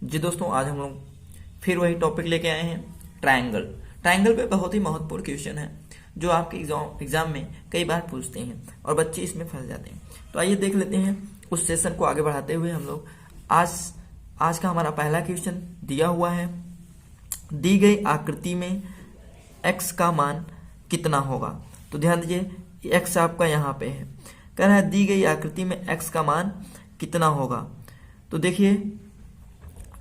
जी दोस्तों, आज हम लोग फिर वही टॉपिक लेके आए हैं, ट्रायंगल। ट्रायंगल पे बहुत ही महत्वपूर्ण क्वेश्चन है जो आपके एग्जाम में कई बार पूछते हैं और बच्चे इसमें फंस जाते हैं। तो आइए देख लेते हैं। उस सेशन को आगे बढ़ाते हुए हम लोग आज का हमारा पहला क्वेश्चन दिया हुआ है, दी गई आकृति में x का मान कितना होगा। तो ध्यान दीजिए, x आपका यहाँ पे है, कह रहा है दी गई आकृति में x का मान कितना होगा। तो देखिए,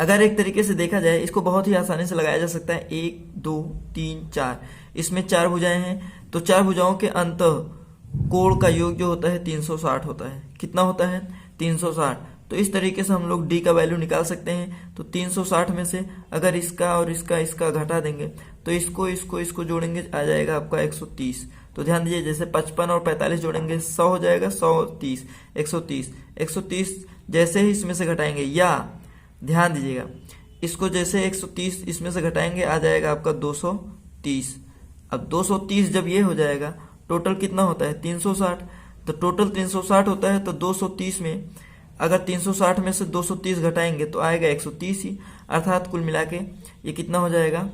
अगर एक तरीके से देखा जाए इसको बहुत ही आसानी से लगाया जा सकता है। 1 2 3 4, इसमें 4 भुजाएं हैं, तो 4 भुजाओं के अंतः कोण का योग जो होता है 360 होता है। कितना होता है? 360। तो इस तरीके से हम लोग d का वैल्यू निकाल सकते हैं। तो 360 में से अगर इसका और इसका घटा देंगे तो इसको जोड़ेंगे, आ जाएगा आपका 130। तो ध्यान दीजिए, जैसे 55 और 45 जोड़ेंगे 100 हो जाएगा, 130 130 जैसे ही इसमें से घटाएंगे, या ध्यान दीजिएगा, इसको जैसे 130 इसमें से घटाएंगे आ जाएगा आपका 230। अब 230 जब ये हो जाएगा, टोटल कितना होता है? 360। तो टोटल 360 होता है, तो 230 में अगर 360 में से 230 घटाएंगे तो आएगा 130 ही, अर्थात कुल मिला के ये कितना हो जाएगा?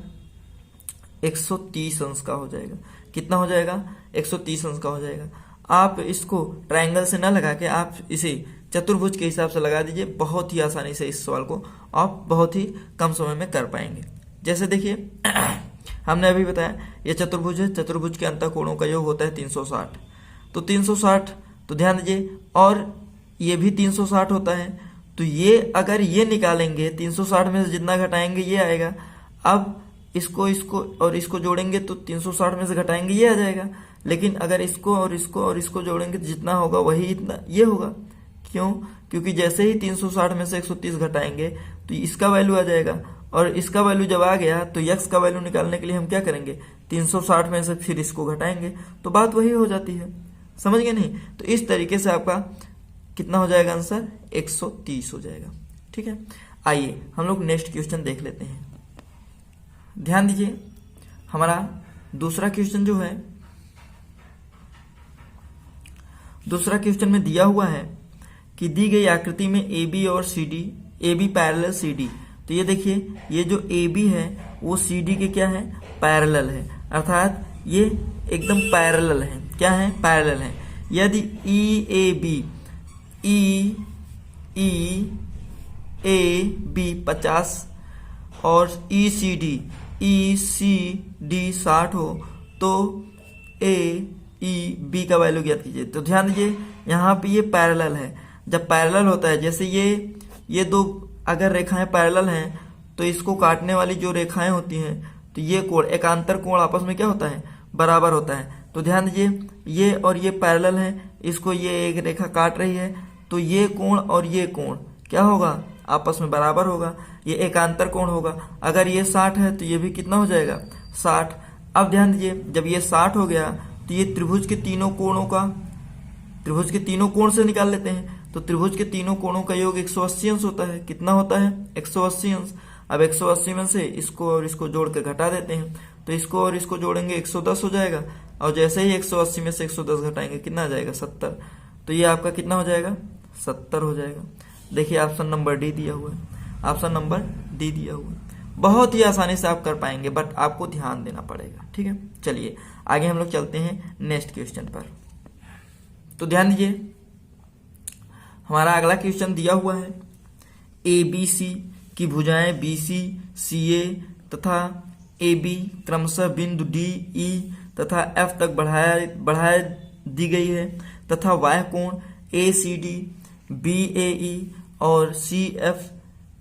130 अंश का हो जाएगा। कितना हो जाएगा? 130 अंश का हो जाएगा। आप इसको ट्रायंगल से ना लगा के आप इसे चतुर्भुज के हिसाब से लगा दीजिए, बहुत ही आसानी से इस सवाल को आप बहुत ही कम समय में कर पाएंगे। जैसे देखिए हमने अभी बताया ये चतुर्भुज है, चतुर्भुज के अंतः कोणों का योग होता है 360। तो 360, तो ध्यान दीजिए, और ये भी 360 होता है। तो ये अगर ये निकालेंगे 360 में से जितना घटाएंगे ये आएगा। अब इसको जोड़ेंगे तो 360 में से घटाएंगे ये आ जाएगा। लेकिन अगर इसको जोड़ेंगे तो जितना होगा वही इतना ये होगा। क्यों? क्योंकि जैसे ही 360 में से 130 घटाएंगे तो इसका वैल्यू आ जाएगा, और इसका वैल्यू जब आ गया तो x का वैल्यू निकालने के लिए हम क्या करेंगे? 360 में से फिर इसको घटाएंगे, तो बात वही हो जाती है। समझ गए नहीं? तो इस तरीके से आपका कितना हो जाएगा आंसर? 130 हो जाएगा। ठीक है, आइए हम लोग नेक्स्ट क्वेश्चन देख लेते हैं। ध्यान दीजिए, हमारा दूसरा क्वेश्चन जो है, दूसरा क्वेश्चन में दिया हुआ है कि दी गई आकृति में AB और CD, AB पैरेलल CD। तो ये देखिए, ये जो AB है वो CD के क्या है? पैरेलल है, अर्थात ये एकदम पैरेलल है। क्या है? पैरेलल है। यदि EAB 50 और ECD 60 हो तो AEB का वैल्यू ज्ञात कीजिए। तो ध्यान दीजिए, यहाँ पे ये पैरेलल है। जब पैरेलल होता है, जैसे ये दो अगर रेखाएं पैरेलल हैं तो इसको काटने वाली जो रेखाएं होती हैं, तो ये कोण, एकांतर कोण आपस में क्या होता है? बराबर होता है। तो ध्यान दीजिए, ये और ये पैरेलल है, इसको ये एक रेखा काट रही है, तो ये कोण और ये कोण क्या होगा? आपस में बराबर होगा, ये एकांतर कोण होगा। अगर ये 60 है तो ये भी कितना हो जाएगा? 60। अब ध्यान दीजिए, जब ये 60 हो गया तो ये त्रिभुज के तीनों कोण से निकाल लेते हैं। तो त्रिभुज के तीनों कोणों का योग 180 अंश होता है। कितना होता है? 180 अंश। अब 180 में से इसको और इसको जोड़ के घटा देते हैं, तो इसको और इसको जोड़ेंगे 110 हो जाएगा, और जैसे ही 180 में से 110 घटाएंगे कितना आ जाएगा? 70। तो ये आपका कितना हो जाएगा? 70 हो जाएगा। देखिए, ऑप्शन नंबर डी दिया हुआ है, ऑप्शन नंबर डी दिया हुआ है। बहुत ही आसानी से आप कर पाएंगे, बट आपको ध्यान देना पड़ेगा। ठीक है, चलिए आगे हम लोग चलते हैं नेक्स्ट क्वेश्चन पर। तो ध्यान दीजिए, हमारा अगला क्वेश्चन दिया हुआ है, ABC की भुजाएं BC CA तथा AB क्रमशः बिंदु DE तथा F तक बढ़ाया दी गई है, तथा y कोण ACD BAE और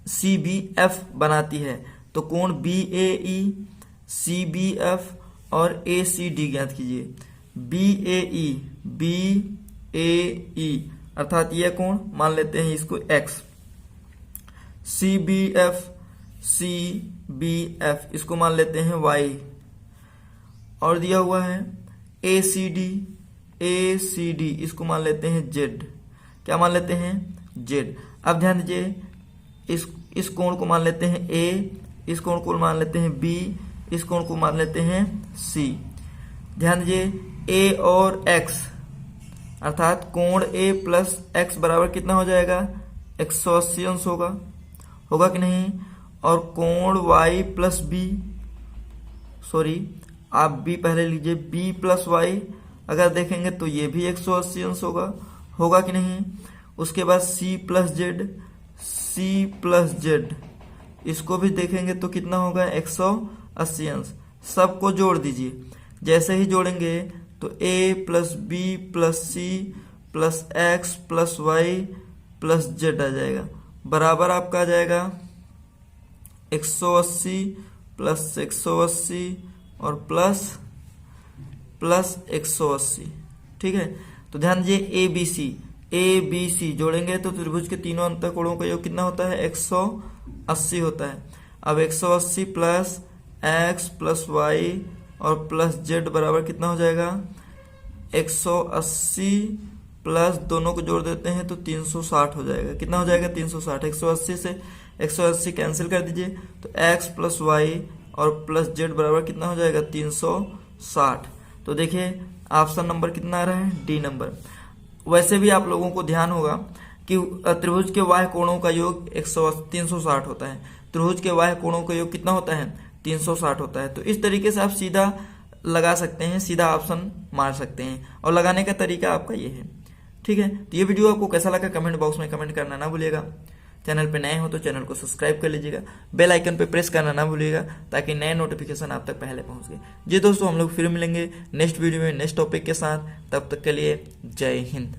CBF बनाती है। तो कोण BAE CBF और ACD ज्ञात कीजिए। BAE अर्थात यह कोण मान लेते हैं इसको x, CBF इसको मान लेते हैं y, और दिया हुआ है ACD इसको मान लेते हैं z। क्या मान लेते हैं? z। अब ध्यान दीजिए, इस कोण को मान लेते हैं A, इस कोण को मान लेते हैं B, इस कोण को मान लेते हैं C। ध्यान दीजिए, A और x अर्थात कोण A प्लस x बराबर कितना हो जाएगा? 180 अंश होगा। होगा कि नहीं। और कोण y प्लस बी, सॉरी आप b पहले लीजिए, b प्लस वाई अगर देखेंगे तो ये भी 180 अंश होगा कि नहीं। उसके बाद c प्लस जेड, इसको भी देखेंगे तो कितना होगा 180 अंश। सबको जोड़ दीजिए, जैसे ही जोड़ेंगे तो a plus B plus C plus X plus Y plus Z आ जाएगा, बराबर आपका आ जाएगा 180 प्लस 180 और प्लस 180। ठीक है, तो ध्यान दीजिए ए बी सी जोड़ेंगे तो त्रिभुज के तीनों अंतःकोणों का योग कितना होता है 180 होता है। अब 180 प्लस एक्स प्लस वाई और प्लस जेड बराबर कितना हो जाएगा 180 प्लस दोनों को जोड़ देते हैं तो 360 हो जाएगा। कितना हो जाएगा 360। 180 से 180 कैंसिल कर दीजिए तो x प्लस वाई और प्लस जेड बराबर कितना हो जाएगा 360। तो देखिए ऑप्शन नंबर कितना आ रहा है डी नंबर। वैसे भी आप लोगों को ध्यान होगा कि त्रिभुज के बाह्य कोणों का योग 360 होता है, त्रिभुज के बाह्य कोणों का योग कितना होता है 360 होता है। तो इस तरीके से आप सीधा लगा सकते हैं, सीधा ऑप्शन मार सकते हैं, और लगाने का तरीका आपका ये है। ठीक है, तो ये वीडियो आपको कैसा लगा कमेंट बॉक्स में कमेंट करना ना भूलिएगा। चैनल पे नए हो तो चैनल को सब्सक्राइब कर लीजिएगा, बेल आइकन पे प्रेस करना ना भूलिएगा ताकि नए नोटिफिकेशन आप तक पहले पहुंच गए। जी दोस्तों, हम लोग फिर मिलेंगे नेक्स्ट वीडियो में नेक्स्ट टॉपिक के साथ, तब तक के लिए जय हिंद।